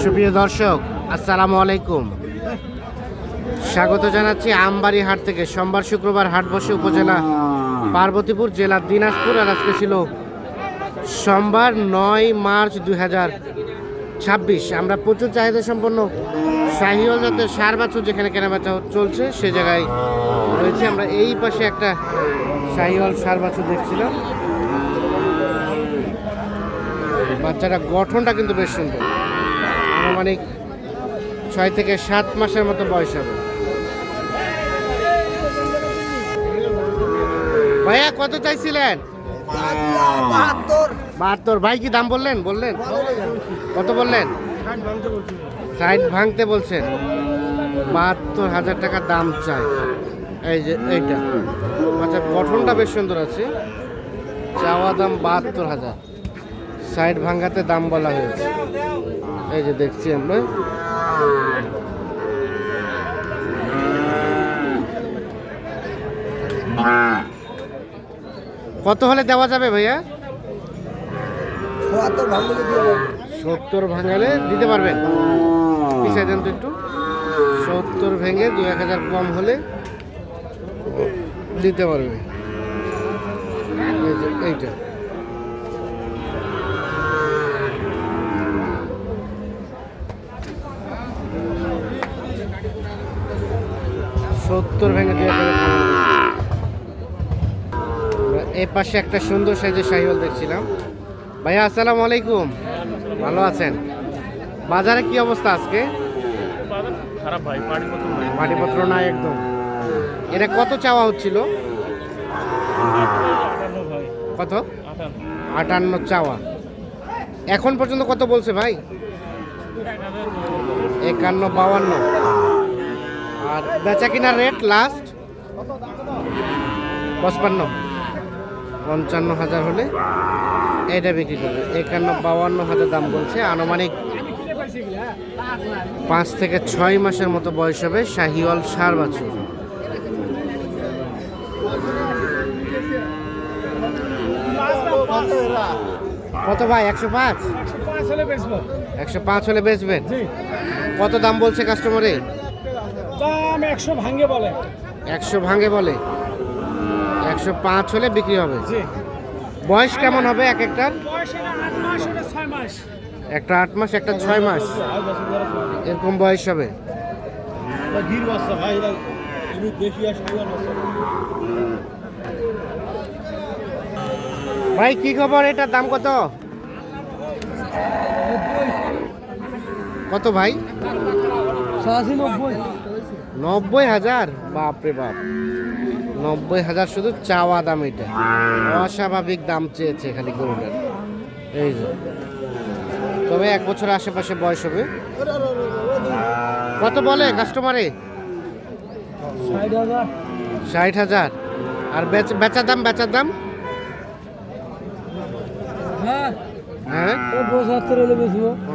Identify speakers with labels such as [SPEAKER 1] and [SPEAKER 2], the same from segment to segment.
[SPEAKER 1] সুপ্রিয় দর্শক, আসসালামু আলাইকুম। স্বাগত জানাচ্ছি আমবাড়ি হাট থেকে। সোমবার শুক্রবার হাট বসে উপজেলা পার্বতীপুর, জেলা দিনাজপুর। আর আজকে ছিল সোমবার 9 মার্চ 2026। আমরা প্রচুর চাহিদা সম্পন্ন শাহিওয়াল জাতের ষাঁড় বাছুর যেখানে কেনাবেচা চলছে সে জায়গায় রয়েছে। আমরা এই পাশে একটা শাহিওয়াল ষাঁড় বাছুর দেখছিলাম। বাচ্চাটা গঠনটা কিন্তু বেশ সুন্দর, আনুমানিক 6 থেকে 7 মাসের মতো বয়স হবে। ভাইয়া কত চাইছিলেন? 72। ভাই কি দাম বললেন? কত বললেন? 60 ভাঙতে বলছেন। 72,000 টাকা দাম চাই। এই যে এইটা, আচ্ছা, গঠনটা বেশ সুন্দর আছে। চাওয়া দাম 72,000, 60 ভাঙাতে দাম বলা হয়েছে। এই যে দেখছি আমরা। কত হলে দেওয়া যাবে ভাইয়া? 70 ভাঙালে দিতে পারবেন? পিছিয়ে দেন তো একটু। 70 ভেঙে 2-1000 কম হলে দিতে পারবে। এইটা ভেঙে এই পাশে একটা সুন্দর সাইজের শাহিওয়াল দেখছিলাম। ভাইয়া আসসালামু আলাইকুম, ভালো আছেন? বাজারে কি অবস্থা আজকে?
[SPEAKER 2] খারাপ ভাই,
[SPEAKER 1] পাটিপত্র নাই একদম। এটা কত চাওয়া হচ্ছিল? কত? 58 চাওয়া। এখন পর্যন্ত কত বলছে ভাই? 51, 52। আর বেচা কিনার রেট লাস্ট 55,000 হলে এটা বিক্রি করবে। 51-52,000 দাম বলছে। আনুমানিক 5 থেকে 6 মাসের মতো বয়স হবে। শাহিওয়াল ষাঁড় বাছুর। কত ভাই? 105 হলে বেচবেন? কত দাম বলছে কাস্টমারে?
[SPEAKER 3] দাম 100 ভাঙে বলে।
[SPEAKER 1] 100 ভাঙে বলে। 105 হলে বিক্রি হবে। বয়স কেমন হবে এক একটার? একটা 8 মাস, একটা 6 মাস, এরকম বয়স হবে। ভাই কি খবর? এটার দাম কত? কত ভাই? 90,000? বাপরে বাপ, 90,000 শুধু চাওয়া দাম। এটা অস্বাভাবিক দাম চেয়েছে খালি গরুটার। এই যে, তবে 1 বছর আশেপাশে বয়স হবে। কত বলে কাস্টমারে? 60,000। আর বেচার দাম? হ্যাঁ,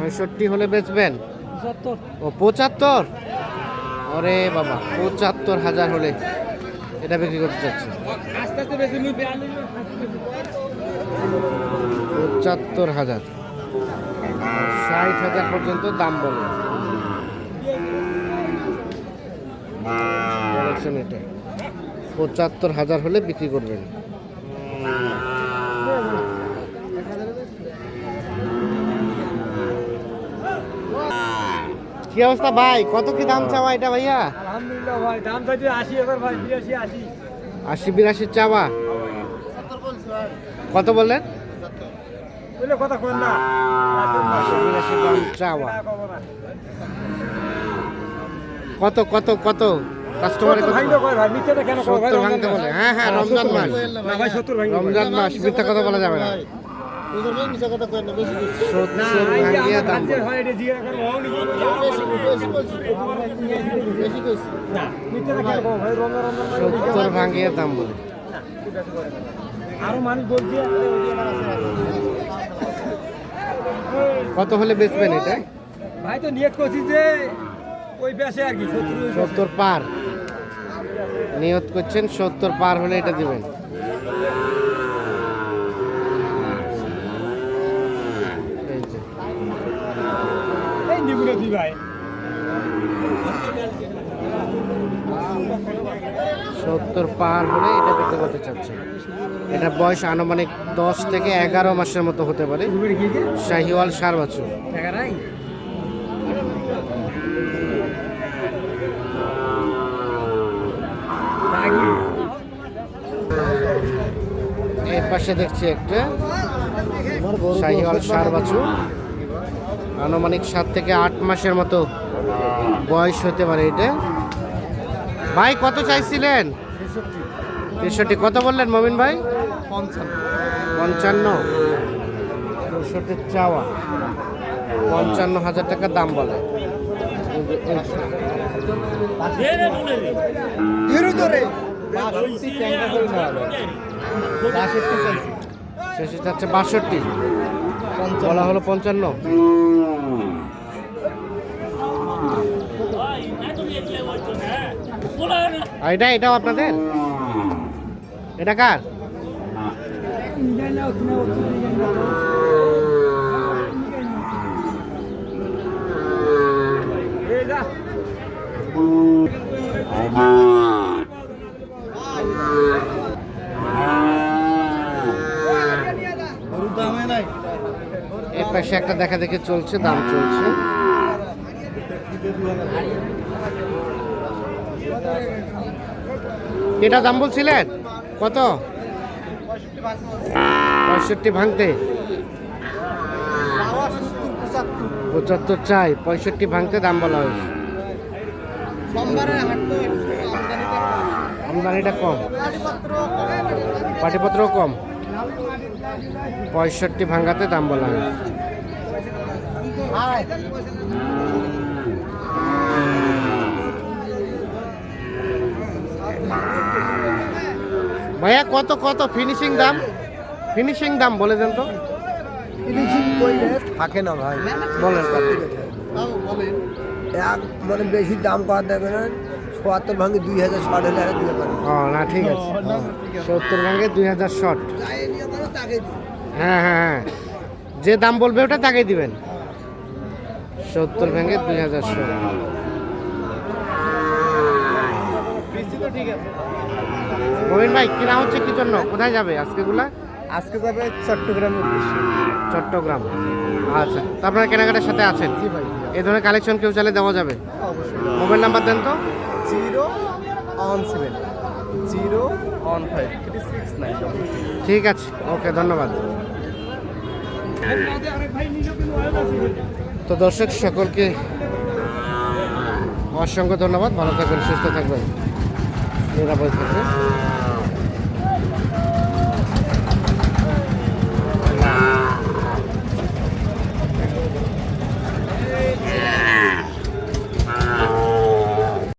[SPEAKER 1] 65 হলে বেচবেন? ও 75? ওরে বাবা, 75,000 হলে এটা বিক্রি করতে চাচ্ছি। 75,000, 60,000 পর্যন্ত দাম বলে। এটা 75,000 হলে বিক্রি করবেন। কি অবস্থা ভাই? কত কি দাম চাওয়া এটা ভাইয়া?
[SPEAKER 3] আলহামদুলিল্লাহ ভাই, দাম চাইতে 80 এবার ভাই, 82
[SPEAKER 1] 82 চাওয়া। কত বললেন?
[SPEAKER 3] বলে কথা কই না।
[SPEAKER 1] 82 দাম চাওয়া। কত কাস্টমারে কত
[SPEAKER 3] ভাঙতে কয় ভাই? মিথ্যাটা কেন কয় ভাই?
[SPEAKER 1] 70 ভাঙতে বলে। হ্যাঁ, রমজান মাস।
[SPEAKER 3] না ভাই, 70 ভাঙতে।
[SPEAKER 1] রমজান মাস, মিথ্যা কথা বলা যাবে না। 70 ভাঙিয়ে দাম বলে।
[SPEAKER 3] হয় এটা জিয়া কেন হওনি? না, মিথ্যাটা কেন কয় ভাই? রমজান
[SPEAKER 1] 70 ভাঙিয়ে দাম বলে।
[SPEAKER 3] আরো মানুষ বলছে
[SPEAKER 1] কত হলে বেচবেন এটা?
[SPEAKER 3] ভাই তো নিয়ত করছি যে ওই বেশে আর কি
[SPEAKER 1] 70 পার নিয়ত করছেন। 70 পার হলে এটা দিবেন। এই যে
[SPEAKER 3] ভাই
[SPEAKER 1] 70 পার হলে এটা বিক্রি করতে চাচ্ছে। এটা বয়স আনুমানিক 10 থেকে 11 মাসের মতো হতে পারে। শাহিওয়াল সার বাছুর। এর পাশে দেখছি একটা শাহিওয়াল সার বাছুর, আনুমানিক 7 থেকে 8 মাসের মতো বয়স হতে পারে এটা। ভাই কত চাইছিলেন? 63। কত বললেন মমিন ভাই? 55। 64 চাওয়া, 55,000 টাকা দাম বলে। শেষে যাচ্ছে 62, বলা হলো 55। আর এটাও আপনাদের? এটা কার? এর পাশে একটা দেখা দেখে চলছে, দাম চলছে। এটা দাম বলছিলেন কত? 65 ভাঙতে, 75 চাই, 65 ভাঙতে দাম বলা হয়েছে। আমদানিটা কম, পাটিপত্রও কম, 65 ভাঙাতে দাম বলা হয়েছে। ভাইয়া কত কত ফিনিশিং দাম? ফিনিশিং দাম বলে দেন তো।
[SPEAKER 3] ফিনিশিং করলে থাকে না ভাই,
[SPEAKER 1] বলেন
[SPEAKER 3] এক মানে বেশি দাম করা দেবে না। ৭৪ ভাঙে 2000 শর্ট হলে আর দিতে পারবে।
[SPEAKER 1] ও না, ঠিক আছে। 70 ভাঙে 2000 শর্ট। হ্যাঁ হ্যাঁ হ্যাঁ, যে দাম বলবে ওটা তাকেই দিবেন। 70 ভাঙে 2000 শর্ট। মমিন ভাই কিনা হচ্ছে কি জন্য? কোথায় যাবে আজকেগুলা?
[SPEAKER 3] আজকে যাবে চট্টগ্রামের উদ্দেশ্যে।
[SPEAKER 1] চট্টগ্রাম। আচ্ছা, তো আপনারা কেনাকাটার সাথে আছেন?
[SPEAKER 3] জি ভাই,
[SPEAKER 1] এই ধরনের কালেকশন কেউ চাইলে দেওয়া যাবে?
[SPEAKER 3] অবশ্যই।
[SPEAKER 1] মোবাইল নাম্বার দেন তো।
[SPEAKER 3] 017 015 369।
[SPEAKER 1] ঠিক আছে, ওকে, ধন্যবাদ। তো দর্শক সকলকে অসংখ্য ধন্যবাদ। ভালো থাকবেন, সুস্থ থাকবেন, নিরাপদ থাকবেন।